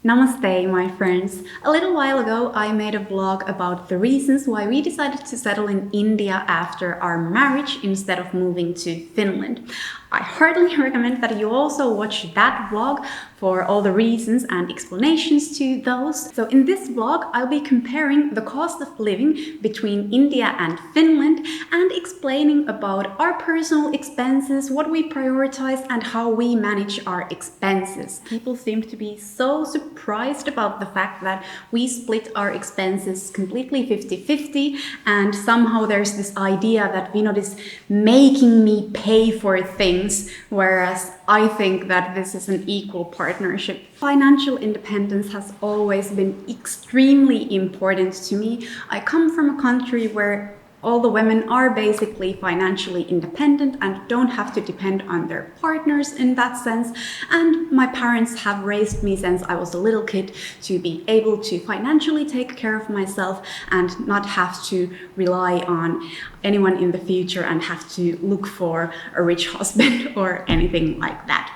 Namaste, my friends. A little while ago, I made a blog about the reasons why we decided to settle in India after our marriage instead of moving to Finland. I heartily recommend that you also watch that vlog for all the reasons and explanations to those. So in this vlog, I'll be comparing the cost of living between India and Finland and explaining about our personal expenses, what we prioritize, and how we manage our expenses. People seem to be so surprised about the fact that we split our expenses completely 50-50, and somehow there's this idea that Vinod is making me pay for things, whereas I think that this is an equal partnership. Financial independence has always been extremely important to me. I come from a country where all the women are basically financially independent and don't have to depend on their partners in that sense. And my parents have raised me since I was a little kid to be able to financially take care of myself and not have to rely on anyone in the future and have to look for a rich husband or anything like that.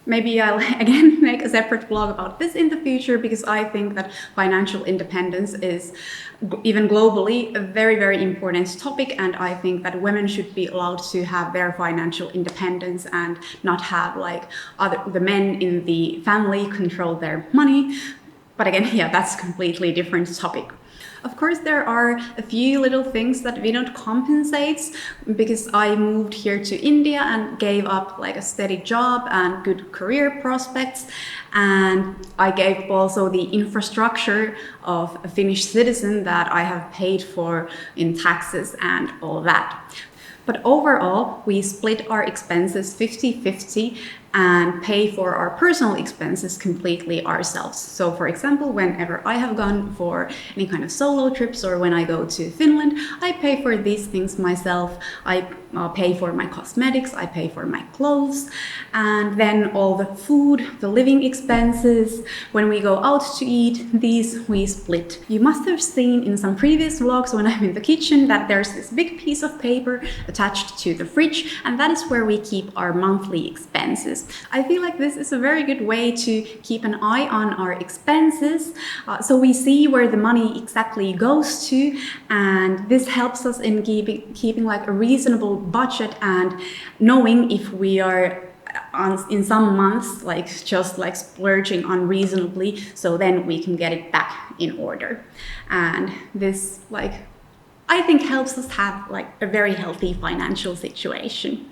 Maybe I'll again make a separate vlog about this in the future, because I think that financial independence is, even globally, a very, very important topic, and I think that women should be allowed to have their financial independence and not have the men in the family control their money. But again, yeah, that's a completely different topic. Of course, there are a few little things that Vinod compensates, because I moved here to India and gave up a steady job and good career prospects. And I gave also the infrastructure of a Finnish citizen that I have paid for in taxes and all that. But overall, we split our expenses 50-50 and pay for our personal expenses completely ourselves. So for example, whenever I have gone for any kind of solo trips or when I go to Finland, I pay for these things myself. I pay for my cosmetics, I pay for my clothes, and then all the food, the living expenses. When we go out to eat, these we split. You must have seen in some previous vlogs when I'm in the kitchen that there's this big piece of paper attached to the fridge, and that is where we keep our monthly expenses. I feel like this is a very good way to keep an eye on our expenses, so we see where the money exactly goes to, and this helps us in keeping a reasonable budget and knowing if we are in some months just splurging unreasonably, so then we can get it back in order. And this I think helps us have a very healthy financial situation.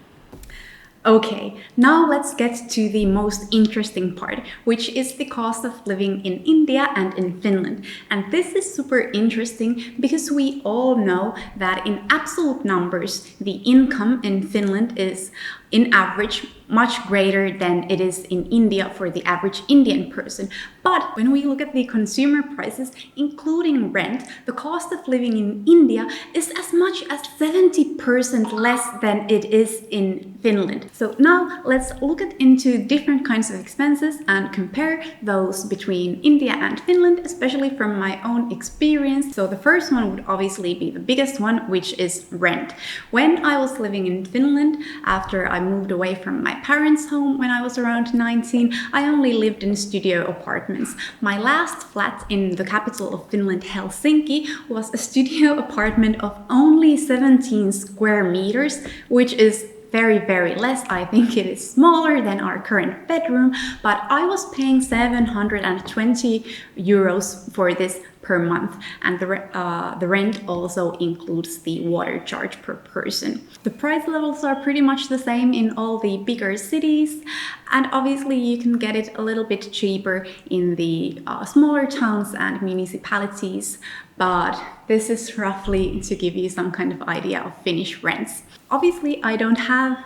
Okay, now let's get to the most interesting part, which is the cost of living in India and in Finland. And this is super interesting because we all know that in absolute numbers, the income in Finland is, in average, much greater than it is in India for the average Indian person. But when we look at the consumer prices, including rent, the cost of living in India is as much as 70% less than it is in Finland. So now let's look into different kinds of expenses and compare those between India and Finland, especially from my own experience. So the first one would obviously be the biggest one, which is rent. When I was living in Finland, after I moved away from my parents' home when I was around 19, I only lived in studio apartments. My last flat in the capital of Finland, Helsinki, was a studio apartment of only 17 square meters, which is very, very less. I think it is smaller than our current bedroom, but I was paying 720 euros for this per month, and the rent also includes the water charge per person. The price levels are pretty much the same in all the bigger cities, and obviously you can get it a little bit cheaper in the smaller towns and municipalities, but this is roughly to give you some kind of idea of Finnish rents. Obviously, I don't have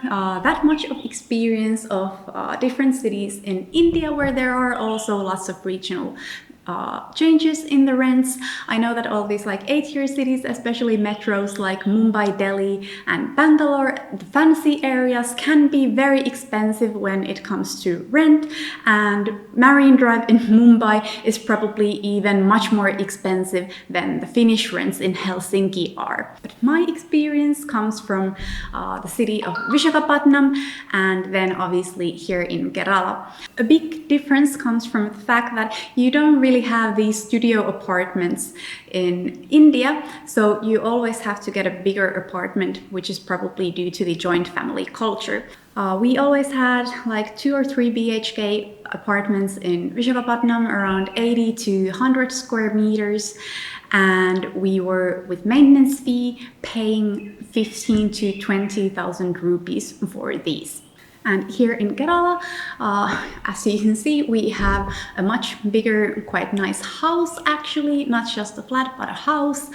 that much of experience of different cities in India, where there are also lots of regional changes in the rents. I know that all these like 8-tier cities, especially metros like Mumbai, Delhi and Bangalore, the fancy areas can be very expensive when it comes to rent, and Marine Drive in Mumbai is probably even much more expensive than the Finnish rents in Helsinki are. But my experience comes from the city of Visakhapatnam and then obviously here in Kerala. A big difference comes from the fact that you don't really have these studio apartments in India, so you always have to get a bigger apartment, which is probably due to the joint family culture. We always had like 2 or 3 BHK apartments in Visakhapatnam, around 80 to 100 square meters, and we were with maintenance fee paying 15 to 20,000 rupees for these. And here in Kerala, as you can see, we have a much bigger, quite nice house actually, not just a flat, but a house.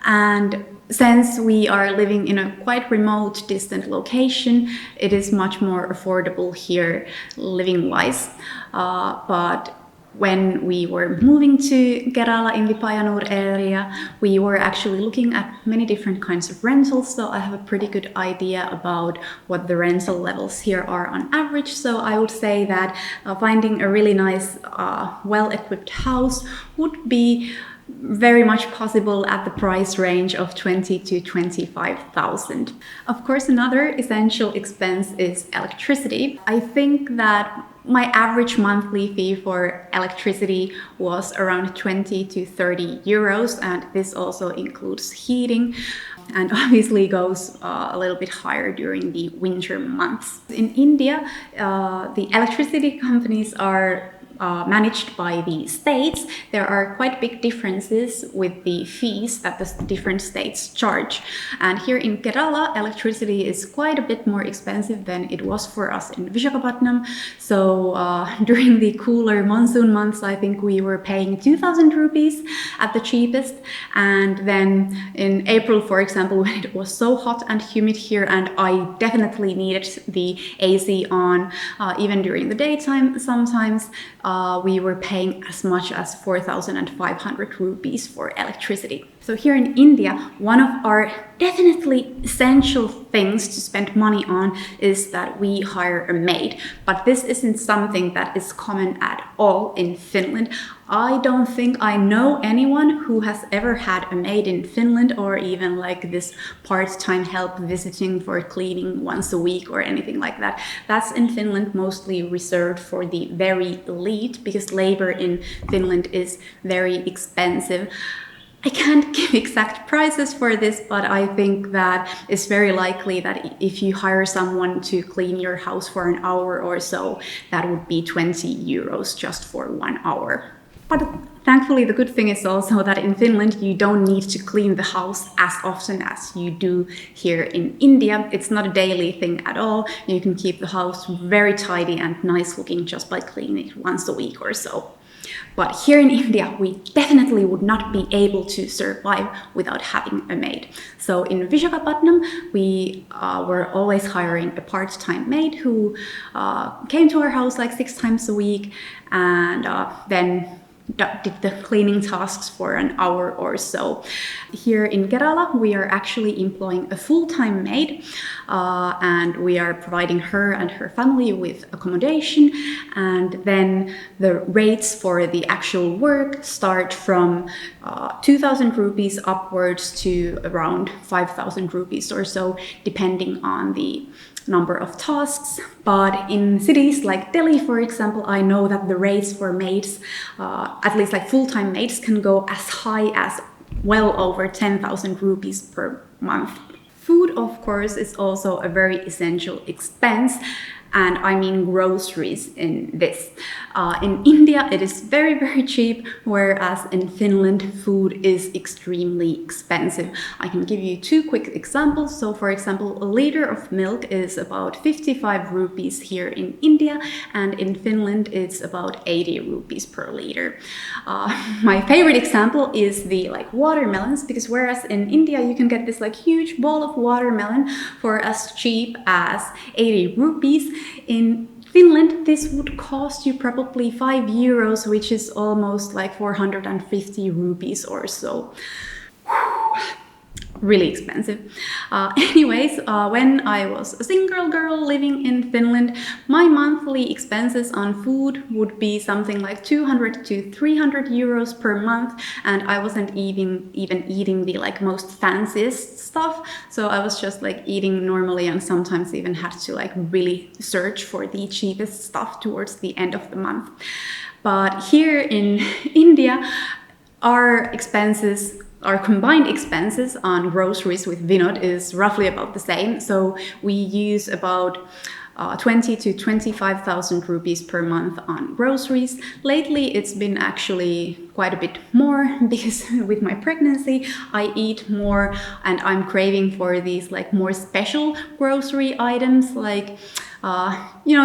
And since we are living in a quite remote, distant location, it is much more affordable here living-wise. But when we were moving to Kerala in the Payanur area, we were actually looking at many different kinds of rentals, so I have a pretty good idea about what the rental levels here are on average. So I would say that finding a really nice, well-equipped house would be very much possible at the price range of 20 to 25,000. Of course, another essential expense is electricity. I think that my average monthly fee for electricity was around 20 to 30 euros, and this also includes heating and obviously goes a little bit higher during the winter months. In India, the electricity companies are managed by the states. There are quite big differences with the fees that the different states charge. And here in Kerala, electricity is quite a bit more expensive than it was for us in Visakhapatnam. So during the cooler monsoon months, I think we were paying 2,000 rupees at the cheapest. And then in April, for example, when it was so hot and humid here, and I definitely needed the AC on, even during the daytime sometimes, we were paying as much as 4,500 rupees for electricity. So here in India, one of our definitely essential things to spend money on is that we hire a maid. But this isn't something that is common at all in Finland. I don't think I know anyone who has ever had a maid in Finland, or even like this part-time help visiting for cleaning once a week or anything like that. That's in Finland mostly reserved for the very elite, because labor in Finland is very expensive. I can't give exact prices for this, but I think that it's very likely that if you hire someone to clean your house for an hour or so, that would be 20 euros just for 1 hour. But thankfully, the good thing is also that in Finland, you don't need to clean the house as often as you do here in India. It's not a daily thing at all. You can keep the house very tidy and nice looking just by cleaning it once a week or so. But here in India, we definitely would not be able to survive without having a maid. So in Visakhapatnam, we were always hiring a part-time maid who came to our house like 6 times a week, and then did the cleaning tasks for an hour or so. Here in Kerala, we are actually employing a full-time maid, and we are providing her and her family with accommodation. And then the rates for the actual work start from 2,000 rupees upwards to around 5,000 rupees or so, depending on the number of tasks. But in cities like Delhi, for example, I know that the rates for maids, at least like full-time maids, can go as high as well over 10,000 rupees per month. Food, of course, is also a very essential expense. And I mean groceries in this. In India, it is very, very cheap, whereas in Finland, food is extremely expensive. I can give you 2 quick examples. So for example, a liter of milk is about 55 rupees here in India, and in Finland, it's about 80 rupees per liter. My favorite example is the watermelons, because whereas in India, you can get this huge bowl of watermelon for as cheap as 80 rupees, in Finland, this would cost you probably 5 euros, which is almost like 450 rupees or so. Really expensive. Anyways, when I was a single girl living in Finland, my monthly expenses on food would be something like 200 to 300 euros per month, and I wasn't even eating the like most fanciest stuff, so I was just like eating normally, and sometimes even had to like really search for the cheapest stuff towards the end of the month. But here in India, our combined expenses on groceries with Vinod is roughly about the same. So we use about 20 to 25,000 rupees per month on groceries. Lately, it's been actually quite a bit more because with my pregnancy, I eat more and I'm craving for these like more special grocery items, like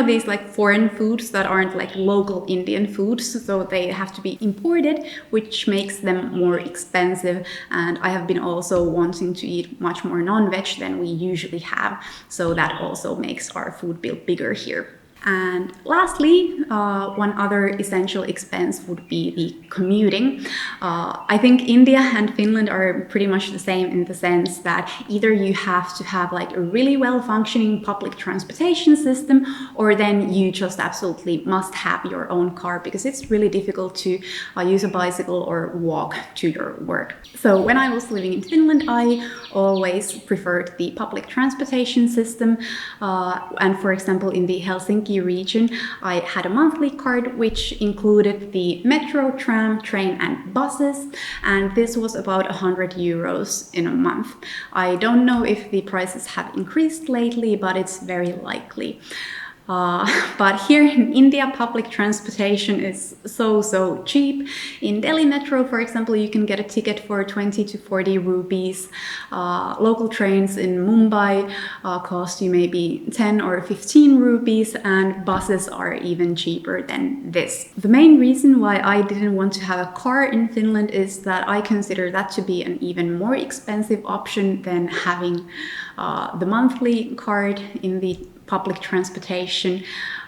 these like foreign foods that aren't like local Indian foods, so they have to be imported, which makes them more expensive. And I have been also wanting to eat much more non-veg than we usually have, so that also makes our food bill bigger here. And lastly, one other essential expense would be the commuting. I think India and Finland are pretty much the same in the sense that either you have to have like a really well-functioning public transportation system, or then you just absolutely must have your own car, because it's really difficult to use a bicycle or walk to your work. So when I was living in Finland, I always preferred the public transportation system. And for example, in the Helsinki region, I had a monthly card which included the metro, tram, train and buses, and this was about 100 euros in a month. I don't know if the prices have increased lately, but it's very likely. But here in India, public transportation is so cheap. In Delhi Metro, for example, you can get a ticket for 20 to 40 rupees. Local trains in Mumbai cost you maybe 10 or 15 rupees, and buses are even cheaper than this. The main reason why I didn't want to have a car in Finland is that I consider that to be an even more expensive option than having the monthly card in the public transportation.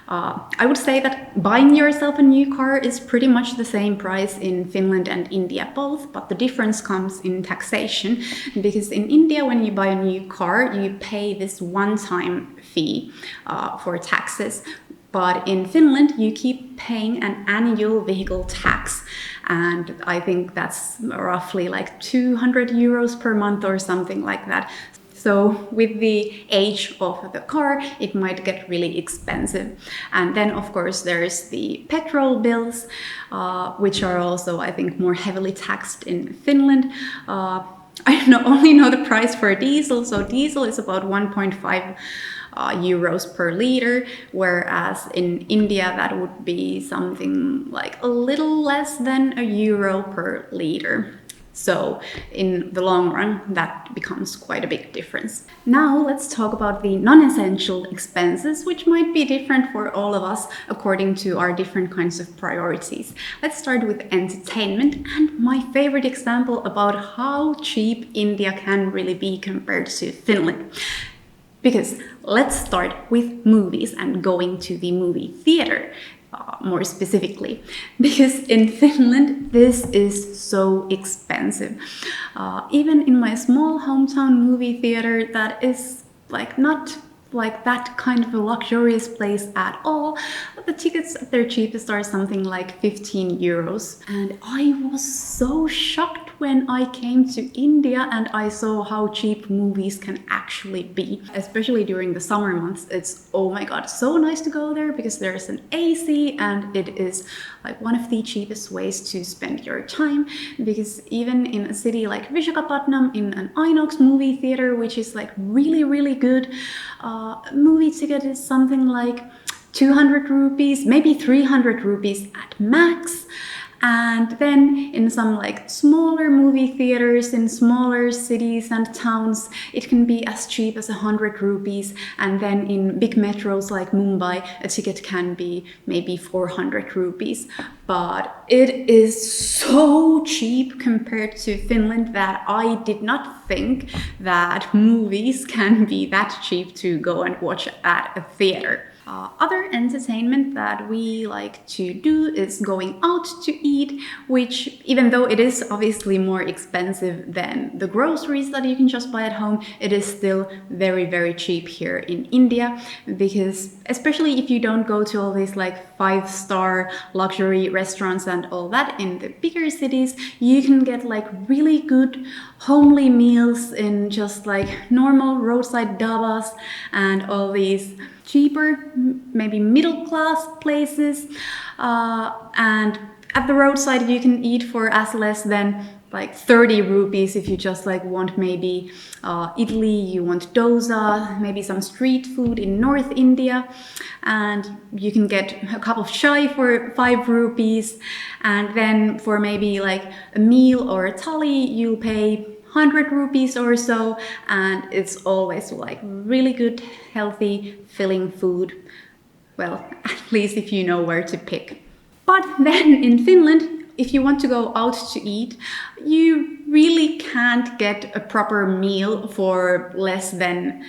I would say that buying yourself a new car is pretty much the same price in Finland and India both, but the difference comes in taxation, because in India when you buy a new car you pay this one-time fee for taxes, but in Finland you keep paying an annual vehicle tax, and I think that's roughly like 200 euros per month or something like that. So with the age of the car, it might get really expensive. And then of course there's the petrol bills, which are also, I think, more heavily taxed in Finland. I only know the price for diesel, so diesel is about 1.5 euros per liter, whereas in India that would be something like a little less than €1 per liter. So in the long run, that becomes quite a big difference. Now let's talk about the non-essential expenses, which might be different for all of us according to our different kinds of priorities. Let's start with entertainment, and my favorite example about how cheap India can really be compared to Finland. Because let's start with movies and going to the movie theater. More specifically, because in Finland this is so expensive. Even in my small hometown movie theater that is like not like that kind of a luxurious place at all, but the tickets at their cheapest are something like 15 euros. And I was so shocked when I came to India and I saw how cheap movies can actually be. Especially during the summer months, it's, oh my god, so nice to go there because there's an AC and it is like one of the cheapest ways to spend your time. Because even in a city like Visakhapatnam, in an Inox movie theater, which is like really good, movie ticket is something like 200 rupees, maybe 300 rupees at max. And then in some like smaller movie theaters in smaller cities and towns, it can be as cheap as 100 rupees. And then in big metros like Mumbai, a ticket can be maybe 400 rupees. But it is so cheap compared to Finland that I did not think that movies can be that cheap to go and watch at a theater. Other entertainment that we like to do is going out to eat, which, even though it is obviously more expensive than the groceries that you can just buy at home, it is still very, very cheap here in India, because especially if you don't go to all these like 5-star luxury restaurants and all that in the bigger cities, you can get like really good homely meals in just like normal roadside dhabas and all these cheaper, maybe middle class places, and at the roadside you can eat for as less than like 30 rupees if you just like want maybe idli, you want dosa, maybe some street food in North India, and you can get a cup of chai for 5 rupees, and then for maybe like a meal or a thali you'll pay 100 rupees or so, and it's always like really good, healthy, filling food. Well, at least if you know where to pick. But then in Finland, if you want to go out to eat, you really can't get a proper meal for less than,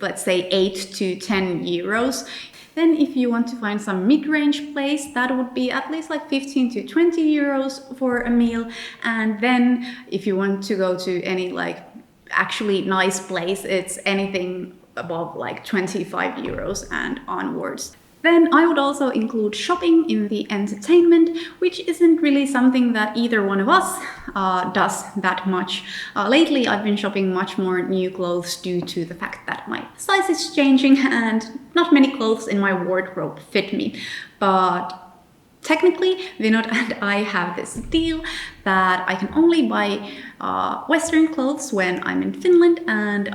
let's say, 8 to 10 euros. Then if you want to find some mid-range place, that would be at least like 15 to 20 euros for a meal. And then if you want to go to any like actually nice place, it's anything above like 25 euros and onwards. Then I would also include shopping in the entertainment, which isn't really something that either one of us does that much. Lately I've been shopping much more new clothes due to the fact that my size is changing and not many clothes in my wardrobe fit me. But technically, Vinod and I have this deal that I can only buy Western clothes when I'm in Finland, and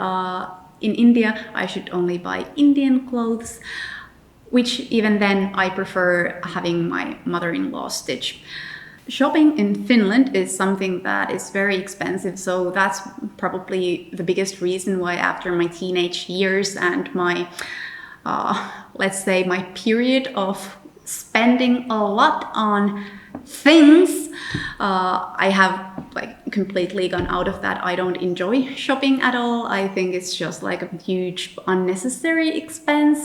in India I should only buy Indian clothes, which even then I prefer having my mother-in-law stitch. Shopping in Finland is something that is very expensive, so that's probably the biggest reason why after my teenage years and my, let's say, my period of spending a lot on things, I have like completely gone out of that. I don't enjoy shopping at all. I think it's just like a huge unnecessary expense.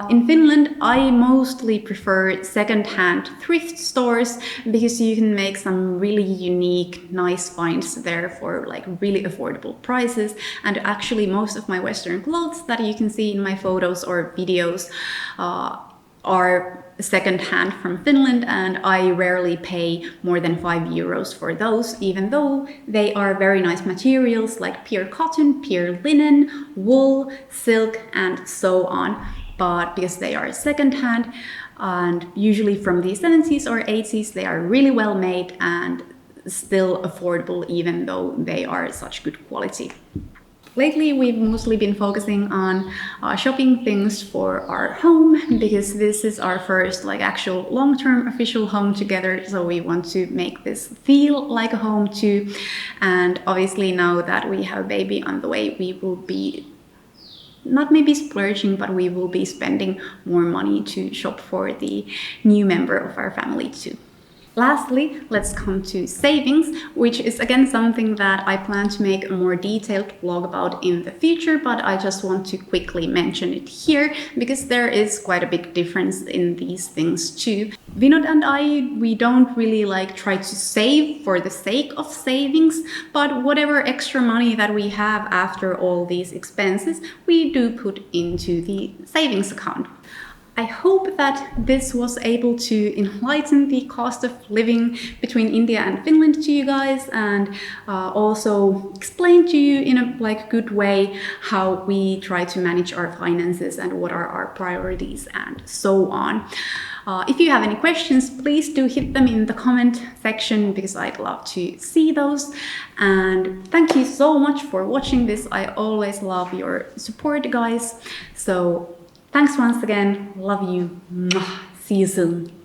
In Finland, I mostly prefer second-hand thrift stores because you can make some really unique, nice finds there for like really affordable prices. And actually most of my Western clothes that you can see in my photos or videos are second-hand from Finland, and I rarely pay more than 5 euros for those, even though they are very nice materials like pure cotton, pure linen, wool, silk, and so on. But because they are second-hand and usually from the 70s or 80s, they are really well made and still affordable, even though they are such good quality. Lately, we've mostly been focusing on shopping things for our home, because this is our first like actual long-term official home together, so we want to make this feel like a home too. And obviously now that we have a baby on the way, we will be not maybe splurging, but we will be spending more money to shop for the new member of our family too. Lastly, let's come to savings, which is again something that I plan to make a more detailed vlog about in the future, but I just want to quickly mention it here because there is quite a big difference in these things too. Vinod and I, we don't really like try to save for the sake of savings, but whatever extra money that we have after all these expenses, we do put into the savings account. I hope that this was able to enlighten the cost of living between India and Finland to you guys, and also explain to you in a good way how we try to manage our finances and what are our priorities and so on. If you have any questions, please do hit them in the comment section because I'd love to see those. And thank you so much for watching this. I always love your support, guys. So thanks once again. Love you. See you soon.